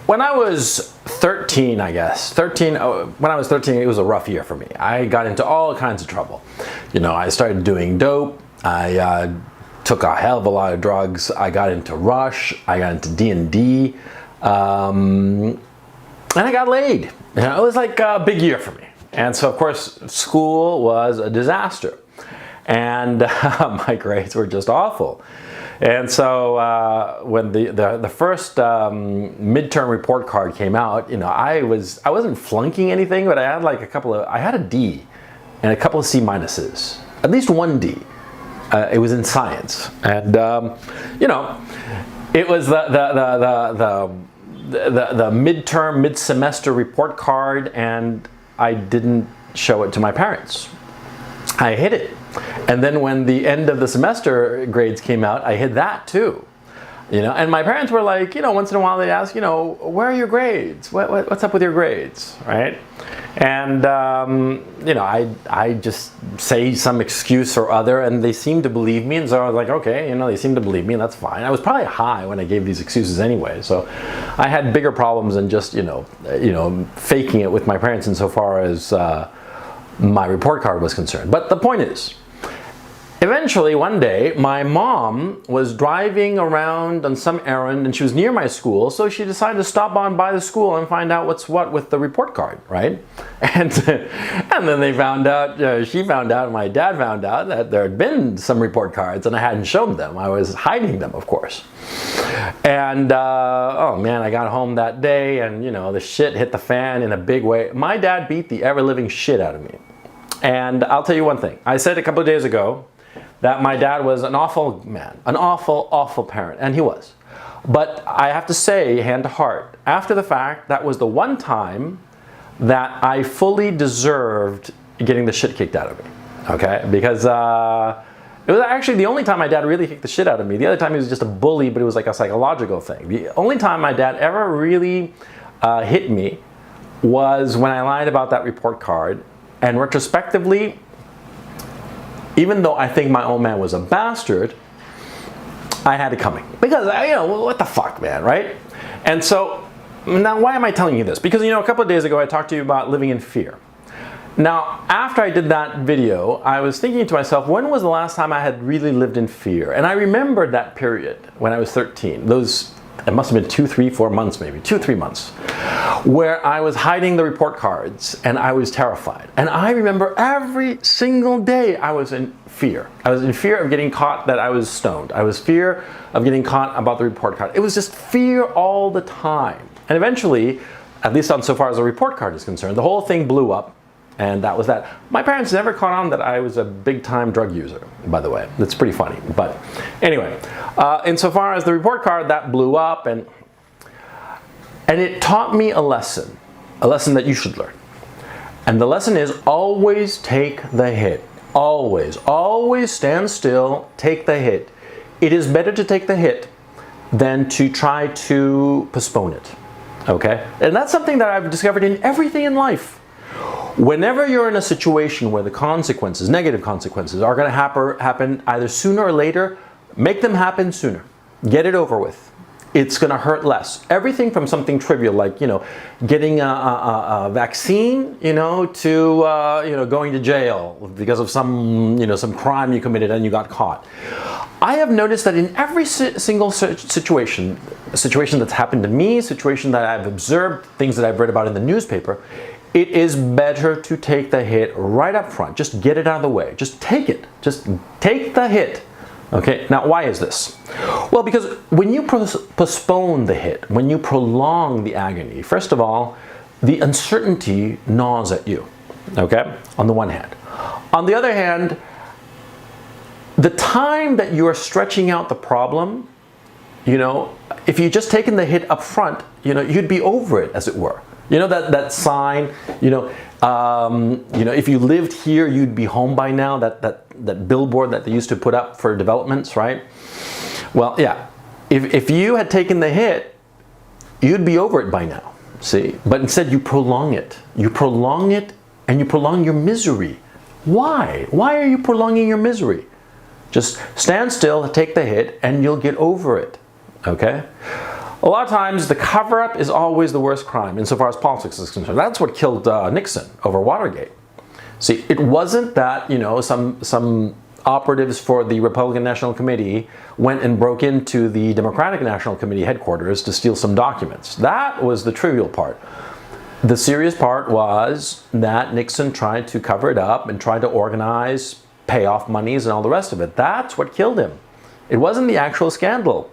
When I was 13, I guess, when I was 13, it was a rough year for me. I got into all kinds of trouble. You know, I started doing dope. I took a hell of a lot of drugs. I got into Rush. I got into D&D. And I got laid. You know, it was like a big year for me. And so, of course, school was a disaster. And my grades were just awful. And so when the first midterm report card came out, you know, I wasn't flunking anything, but I had like I had a D and a couple of C minuses, at least one D. It was in science, and you know, it was the midterm, mid-semester report card, and I didn't show it to my parents. I hid it. And then when the end of the semester grades came out, I hid that too. You know, and my parents were like, you know, once in a while they'd ask, you know, where are your grades? What's up with your grades, right? And, you know, I just say some excuse or other, and they seemed to believe me. And so I was like, okay, you know, they seem to believe me, and that's fine. I was probably high when I gave these excuses anyway. So I had bigger problems than just, you know, faking it with my parents insofar as my report card was concerned. But the point is, eventually one day my mom was driving around on some errand and she was near my school, so she decided to stop on by the school and find out what's what with the report card, right? And then they found out, she found out, and my dad found out that there had been some report cards and I hadn't shown them. I was hiding them, of course. And oh man, I got home that day and, you know, the shit hit the fan in a big way. My dad beat the ever-living shit out of me. And I'll tell you one thing. I said a couple of days ago that my dad was an awful man, an awful, awful parent, and he was. But I have to say, hand to heart, after the fact, that was the one time that I fully deserved getting the shit kicked out of me, okay? Because it was actually the only time my dad really kicked the shit out of me. The other time he was just a bully, but it was like a psychological thing. The only time my dad ever really hit me was when I lied about that report card, and retrospectively, even though I think my old man was a bastard, I had it coming. Because, you know, what the fuck, man, right? And so, now why am I telling you this? Because, you know, a couple of days ago I talked to you about living in fear. Now, after I did that video, I was thinking to myself, when was the last time I had really lived in fear? And I remembered that period when I was 13. It must have been 2, 3, 4 months maybe, 2, 3 months, where I was hiding the report cards and I was terrified. And I remember every single day I was in fear. I was in fear of getting caught that I was stoned. I was fear of getting caught about the report card. It was just fear all the time. And eventually, at least on so far as the report card is concerned, the whole thing blew up. And that was that. My parents never caught on that I was a big-time drug user, by the way. That's pretty funny. But anyway, insofar as the report card, that blew up, and it taught me a lesson that you should learn. And the lesson is always take the hit. Always, always stand still, take the hit. It is better to take the hit than to try to postpone it, okay? And that's something that I've discovered in everything in life. Whenever you're in a situation where the consequences, negative consequences, are going to happen either sooner or later, make them happen sooner. Get it over with. It's going to hurt less. Everything from something trivial like, you know, getting a vaccine, you know, to, you know, going to jail because of some, you know, some crime you committed and you got caught. I have noticed that in every single situation that's happened to me, situation that I've observed, things that I've read about in the newspaper, it is better to take the hit right up front. Just get it out of the way. Just take it. Just take the hit. Okay, now why is this? Well, because when you postpone the hit, when you prolong the agony, first of all, the uncertainty gnaws at you, okay, on the one hand. On the other hand, the time that you are stretching out the problem, you know, if you just taken the hit up front, you know, you'd be over it, as it were. You know that sign, you know, if you lived here, you'd be home by now, that billboard that they used to put up for developments, right? Well, yeah, if you had taken the hit, you'd be over it by now, see? But instead you prolong it. You prolong it and you prolong your misery. Why? Why are you prolonging your misery? Just stand still, take the hit, and you'll get over it, okay? A lot of times, the cover-up is always the worst crime insofar as politics is concerned. That's what killed Nixon over Watergate. See, it wasn't that, you know, some operatives for the Republican National Committee went and broke into the Democratic National Committee headquarters to steal some documents. That was the trivial part. The serious part was that Nixon tried to cover it up and tried to organize payoff monies and all the rest of it. That's what killed him. It wasn't the actual scandal.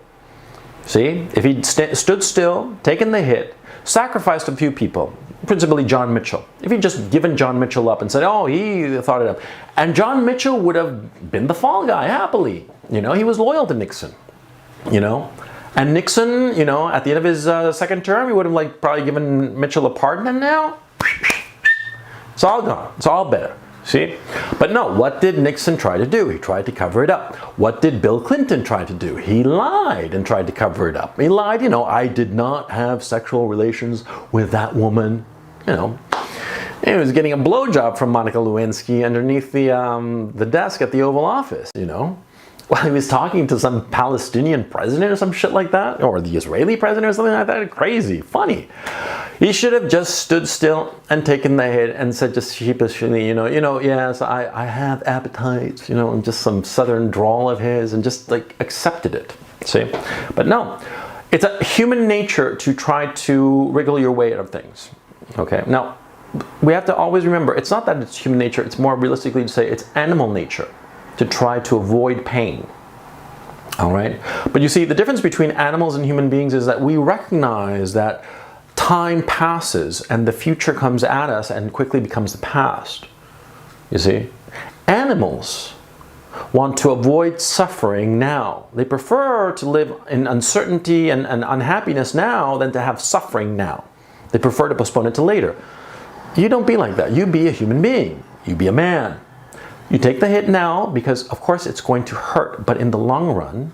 See, if he'd stood still, taken the hit, sacrificed a few people, principally John Mitchell. If he'd just given John Mitchell up and said, oh, he thought it up. And John Mitchell would have been the fall guy happily. You know, he was loyal to Nixon, you know. And Nixon, you know, at the end of his second term, he would have probably given Mitchell a pardon, and now it's all gone. It's all better. See? But no, what did Nixon try to do? He tried to cover it up. What did Bill Clinton try to do? He lied and tried to cover it up. He lied, you know, I did not have sexual relations with that woman. You know, he was getting a blowjob from Monica Lewinsky underneath the desk at the Oval Office, you know, while he was talking to some Palestinian president or some shit like that, or the Israeli president or something like that. Crazy, funny. He should have just stood still and taken the hit and said just sheepishly, you know, yes, I have appetites, you know, and just some southern drawl of his, and just like accepted it, see? But no, it's a human nature to try to wriggle your way out of things, okay? Now, we have to always remember, it's not that it's human nature, it's more realistically to say it's animal nature to try to avoid pain. All right? But you see, the difference between animals and human beings is that we recognize that time passes and the future comes at us and quickly becomes the past. You see? Animals want to avoid suffering now. They prefer to live in uncertainty and unhappiness now than to have suffering now. They prefer to postpone it to later. You don't be like that. You be a human being. You be a man. You take the hit now because, of course, it's going to hurt. But in the long run,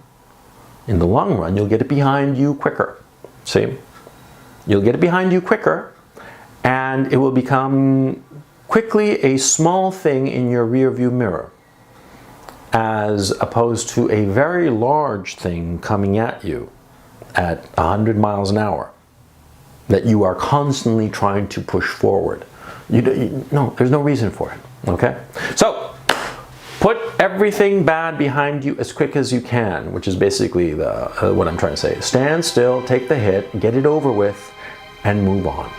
you'll get it behind you quicker. See? You'll get it behind you quicker, and it will become quickly a small thing in your rearview mirror, as opposed to a very large thing coming at you at 100 miles an hour that you are constantly trying to push forward. No, there's no reason for it. Okay? So, put everything bad behind you as quick as you can, which is basically what I'm trying to say. Stand still, take the hit, get it over with, and move on.